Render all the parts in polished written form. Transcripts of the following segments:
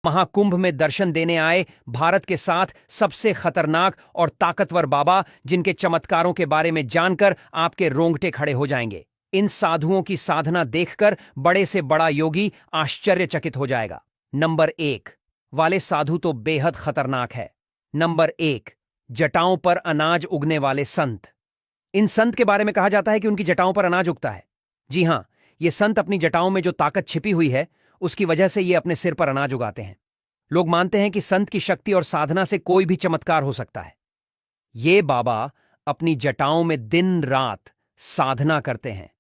महाकुंभ में दर्शन देने आए भारत के साथ सबसे खतरनाक और ताकतवर बाबा, जिनके चमत्कारों के बारे में जानकर आपके रोंगटे खड़े हो जाएंगे। इन साधुओं की साधना देखकर बड़े से बड़ा योगी आश्चर्यचकित हो जाएगा। नंबर 1 वाले साधु तो बेहद खतरनाक है। नंबर 1, जटाओं पर अनाज उगने वाले संत। इन संत के बारे में कहा जाता है कि उनकी जटाओं पर अनाज उगता है। जी हां, ये संत अपनी जटाओं में जो ताकत छिपी हुई है उसकी वजह से ये अपने सिर पर अनाज उगाते हैं। लोग मानते हैं कि संत की शक्ति और साधना से कोई भी चमत्कार हो सकता है। ये बाबा अपनी जटाओं में दिन रात साधना करते हैं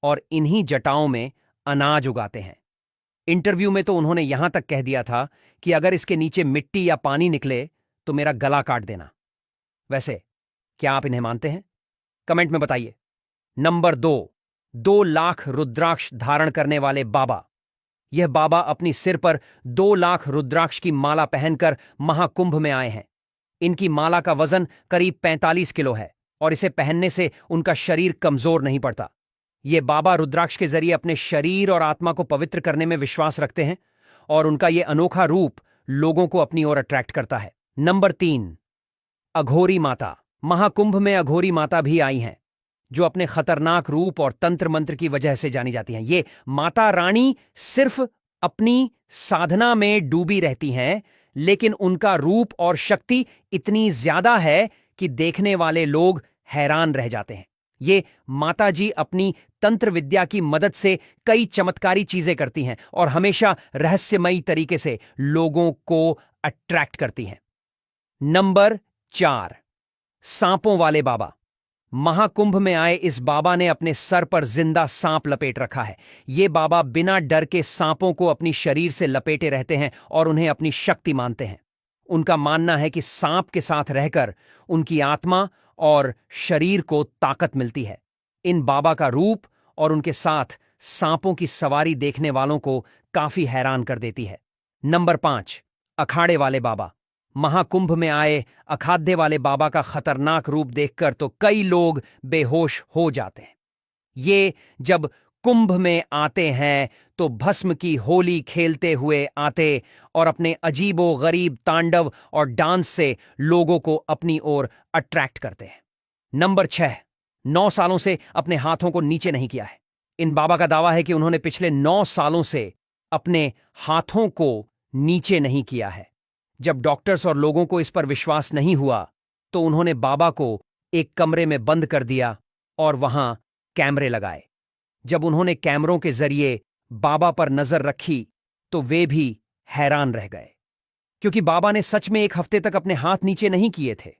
और इन्हीं जटाओं में अनाज उगाते हैं। इंटरव्यू में तो उन्होंने यहां तक कह दिया था कि अगर इसके नीचे मिट्टी या पानी निकले तो मेरा गला काट देना। वैसे क्या आप इन्हें मानते हैं? कमेंट में बताइए। नंबर 2, 2 लाख रुद्राक्ष धारण करने वाले बाबा। यह बाबा अपनी सिर पर 2 लाख रुद्राक्ष की माला पहनकर महाकुंभ में आए हैं। इनकी माला का वजन करीब 45 किलो है और इसे पहनने से उनका शरीर कमजोर नहीं पड़ता। ये बाबा रुद्राक्ष के जरिए अपने शरीर और आत्मा को पवित्र करने में विश्वास रखते हैं और उनका यह अनोखा रूप लोगों को अपनी ओर अट्रैक्ट करता है। नंबर 3, अघोरी माता। महाकुंभ में अघोरी माता भी आई हैं, जो अपने खतरनाक रूप और तंत्र मंत्र की वजह से जानी जाती हैं। ये माता रानी सिर्फ अपनी साधना में डूबी रहती हैं, लेकिन उनका रूप और शक्ति इतनी ज्यादा है कि देखने वाले लोग हैरान रह जाते हैं। ये माताजी अपनी तंत्र विद्या की मदद से कई चमत्कारी चीजें करती हैं और हमेशा रहस्यमयी तरीके से लोगों को अट्रैक्ट करती हैं। नंबर 4, सांपों वाले बाबा। महाकुंभ में आए इस बाबा ने अपने सर पर जिंदा सांप लपेट रखा है। ये बाबा बिना डर के सांपों को अपनी शरीर से लपेटे रहते हैं और उन्हें अपनी शक्ति मानते हैं। उनका मानना है कि सांप के साथ रहकर उनकी आत्मा और शरीर को ताकत मिलती है। इन बाबा का रूप और उनके साथ सांपों की सवारी देखने वालों को काफी हैरान कर देती है। नंबर 5, अखाड़े वाले बाबा। महाकुंभ में आए अखाद्य वाले बाबा का खतरनाक रूप देखकर तो कई लोग बेहोश हो जाते हैं। ये जब कुंभ में आते हैं तो भस्म की होली खेलते हुए आते और अपने अजीबो गरीब तांडव और डांस से लोगों को अपनी ओर अट्रैक्ट करते हैं। नंबर 6, 9 सालों से अपने हाथों को नीचे नहीं किया है। इन बाबा का दावा है कि उन्होंने पिछले 9 सालों से अपने हाथों को नीचे नहीं किया है। जब डॉक्टर्स और लोगों को इस पर विश्वास नहीं हुआ तो उन्होंने बाबा को एक कमरे में बंद कर दिया और वहां कैमरे लगाए। जब उन्होंने कैमरों के जरिए बाबा पर नजर रखी तो वे भी हैरान रह गए, क्योंकि बाबा ने सच में 1 हफ्ते तक अपने हाथ नीचे नहीं किए थे।